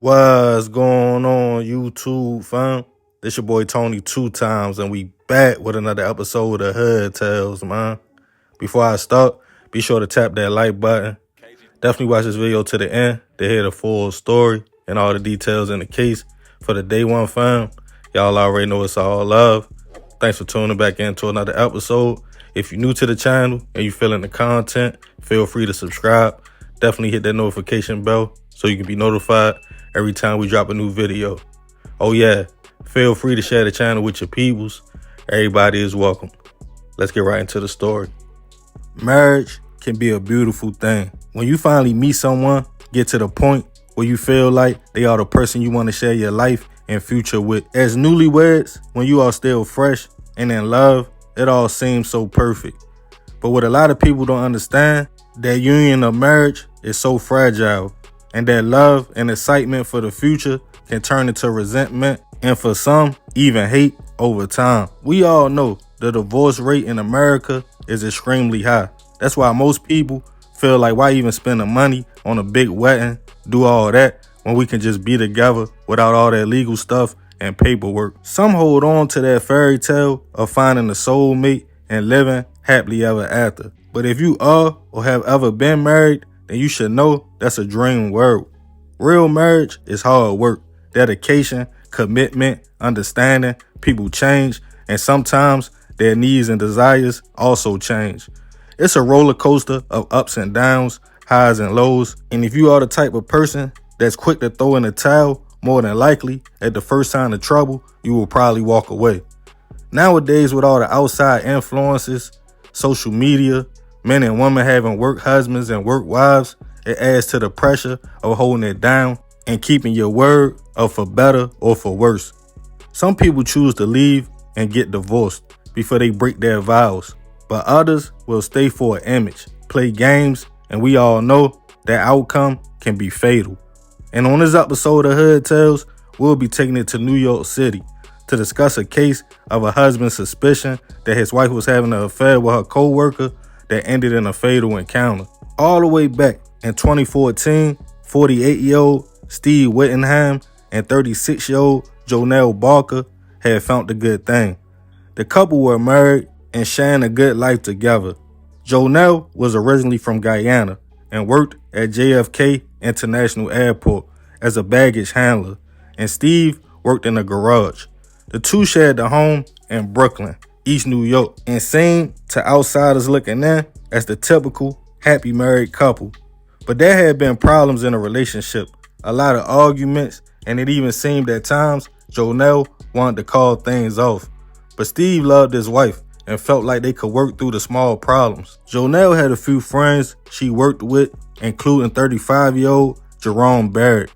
What's going on, YouTube fam? This your boy Tony 2 times, and we back with another episode of Hood Tales, man. Before I start, be sure to tap that like button. Definitely watch this video to the end to hear the full story and all the details in the case. For the day one fam, y'all already know it's all love. Thanks for tuning back into another episode. If you're new to the channel and you feeling the content, feel free to subscribe. Definitely hit that notification bell so you can be notified every time we drop a new video. Oh yeah, feel free to share the channel with your peoples. Everybody is welcome. Let's get right into the story. Marriage can be a beautiful thing. When you finally meet someone, get to the point where you feel like they are the person you want to share your life and future with. As newlyweds, when you are still fresh and in love, it all seems so perfect. But what a lot of people don't understand, that union of marriage is so fragile, and that love and excitement for the future can turn into resentment and for some, even hate over time. We all know the divorce rate in America is extremely high. That's why most people feel like, why even spend the money on a big wedding, do all that, when we can just be together without all that legal stuff and paperwork. Some hold on to that fairy tale of finding a soulmate and living happily ever after. But if you are or have ever been married, then you should know that's a dream world. Real marriage is hard work, dedication, commitment, understanding. People change, and sometimes their needs and desires also change. It's a roller coaster of ups and downs, highs and lows. And if you are the type of person that's quick to throw in the towel, more than likely, at the first sign of trouble, you will probably walk away. Nowadays, with all the outside influences, social media, men and women having work husbands and work wives, it adds to the pressure of holding it down and keeping your word of for better or for worse. Some people choose to leave and get divorced before they break their vows, but others will stay for an image, play games, and we all know that outcome can be fatal. And on this episode of Hood Tales, we'll be taking it to New York City to discuss a case of a husband's suspicion that his wife was having an affair with her co-worker that ended in a fatal encounter. All the way back in 2014, 48-year-old Steve Whittingham and 36-year-old Jonelle Barker had found the good thing. The couple were married and sharing a good life together. Jonelle was originally from Guyana and worked at JFK International Airport as a baggage handler, and Steve worked in a garage. The two shared a home in Brooklyn, East New York, and seemed to outsiders looking in as the typical happy married couple. But there had been problems in the relationship, a lot of arguments, and it even seemed at times Jonelle wanted to call things off. But Steve loved his wife and felt like they could work through the small problems. Jonelle had a few friends she worked with, including 35-year-old Jerome Barrett.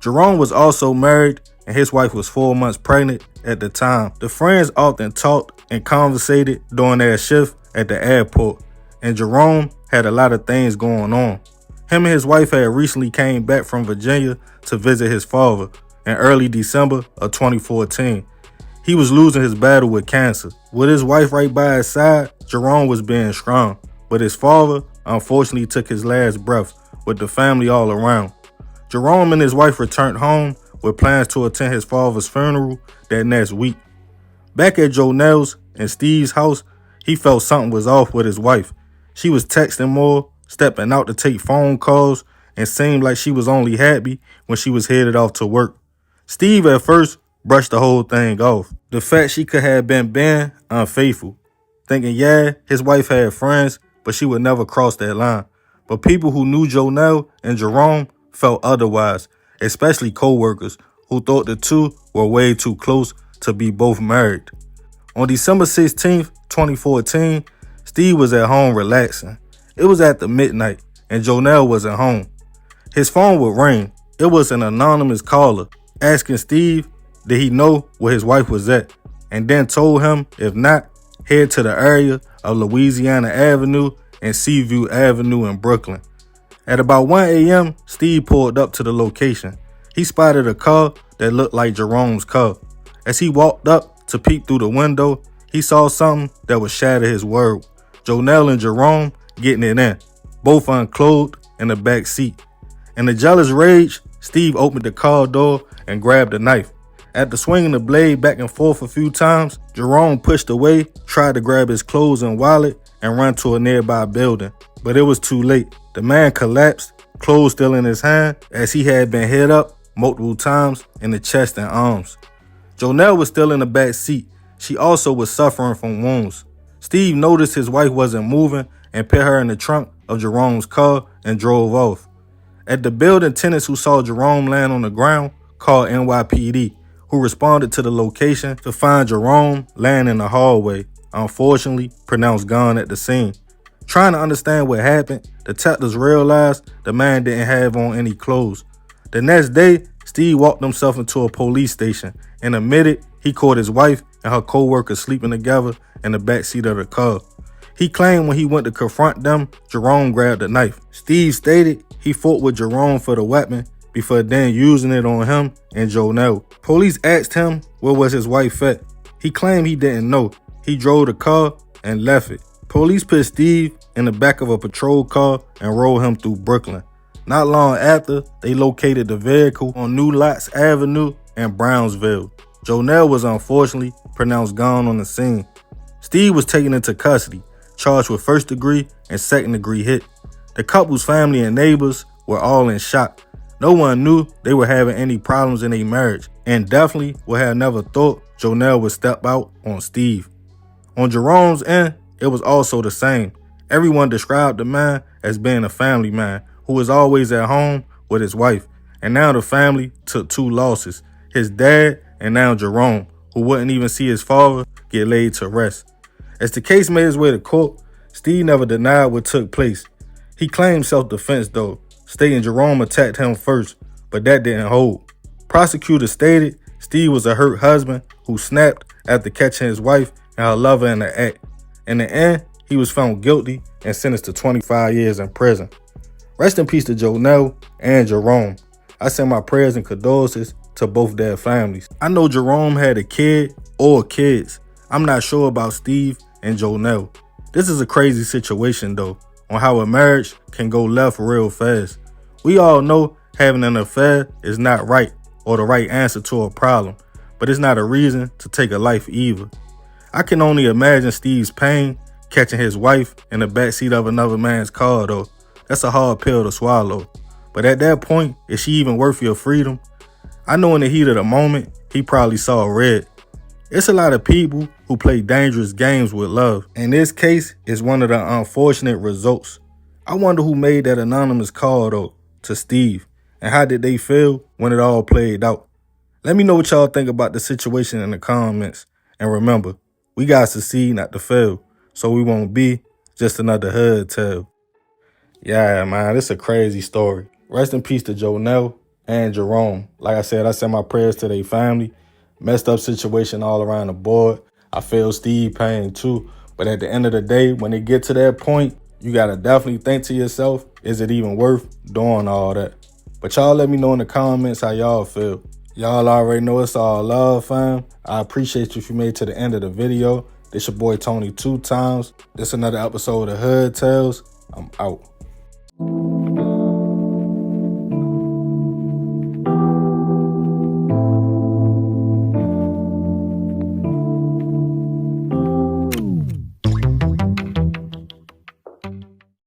Jerome was also married, and his wife was 4 months pregnant at the time. The friends often talked and conversated during their shift at the airport, and Jerome had a lot of things going on. Him and his wife had recently came back from Virginia to visit his father in early December of 2014. He was losing his battle with cancer. With his wife right by his side, Jerome was being strong, but his father unfortunately took his last breath with the family all around. Jerome and his wife returned home with plans to attend his father's funeral that next week. Back at Jonelle's and Steve's house, he felt something was off with his wife. She was texting more, stepping out to take phone calls, and seemed like she was only happy when she was headed off to work. Steve at first brushed the whole thing off. The fact she could have been being unfaithful, thinking, yeah, his wife had friends, but she would never cross that line. But people who knew Jonelle and Jerome felt otherwise, especially co-workers who thought the two were way too close to be both married. On December 16th, 2014, Steve was at home relaxing. It was after midnight, and Jonelle wasn't home. His phone would ring. It was an anonymous caller asking Steve did he know where his wife was at, and then told him, if not, head to the area of Louisiana Avenue and Seaview Avenue in Brooklyn. At about 1 a.m., Steve pulled up to the location. He spotted a car that looked like Jerome's car. As he walked up to peek through the window, he saw something that would shatter his world. Jonelle and Jerome getting it in, both unclothed in the back seat. In a jealous rage, Steve opened the car door and grabbed a knife. After swinging the blade back and forth a few times, Jerome pushed away, tried to grab his clothes and wallet, and run to a nearby building. But it was too late. The man collapsed, clothes still in his hand, as he had been hit up multiple times in the chest and arms. Jonelle was still in the back seat. She also was suffering from wounds. Steve noticed his wife wasn't moving and put her in the trunk of Jerome's car and drove off. At the building, tenants who saw Jerome land on the ground called NYPD, who responded to the location to find Jerome laying in the hallway, unfortunately pronounced gone at the scene. Trying to understand what happened, detectives realized the man didn't have on any clothes. The next day, Steve walked himself into a police station and admitted he caught his wife and her co-worker sleeping together in the backseat of the car. He claimed when he went to confront them, Jerome grabbed a knife. Steve stated he fought with Jerome for the weapon before then using it on him and Jonelle. Police asked him where was his wife at. He claimed he didn't know. He drove the car and left it. Police put Steve in the back of a patrol car and rolled him through Brooklyn. Not long after, they located the vehicle on New Lots Avenue in Brownsville. Jonelle was unfortunately pronounced gone on the scene. Steve was taken into custody, charged with first-degree and second-degree hit. The couple's family and neighbors were all in shock. No one knew they were having any problems in their marriage, and definitely would have never thought Jonelle would step out on Steve. On Jerome's end, it was also the same. Everyone described the man as being a family man who was always at home with his wife, and now the family took two losses, his dad and now Jerome, who wouldn't even see his father get laid to rest. As the case made its way to court, Steve never denied what took place. He claimed self-defense though, stating Jerome attacked him first, but that didn't hold. Prosecutors stated Steve was a hurt husband who snapped after catching his wife and her lover in the act. In the end, he was found guilty and sentenced to 25 years in prison. Rest in peace to Jonelle and Jerome. I send my prayers and condolences to both their families. I know Jerome had a kid or kids. I'm not sure about Steve and Jonelle. This is a crazy situation though, on how a marriage can go left real fast. We all know having an affair is not right or the right answer to a problem, but it's not a reason to take a life either. I can only imagine Steve's pain catching his wife in the backseat of another man's car though. That's a hard pill to swallow. But at that point, is she even worth your freedom? I know in the heat of the moment, he probably saw red. It's a lot of people who play dangerous games with love. In this case, it's one of the unfortunate results. I wonder who made that anonymous call though to Steve, and how did they feel when it all played out? Let me know what y'all think about the situation in the comments. And remember, we got to succeed, not to fail, so we won't be just another hood tale. Yeah, man, it's a crazy story. Rest in peace to Jonelle and Jerome. Like I said, I send my prayers to their family. Messed up situation all around the board. I feel Steve pain too. But at the end of the day, when it get to that point, you got to definitely think to yourself, is it even worth doing all that? But y'all let me know in the comments how y'all feel. Y'all already know it's all love, fam. I appreciate you if you made it to the end of the video. This your boy Tony 2 times. This another episode of Hood Tales. I'm out.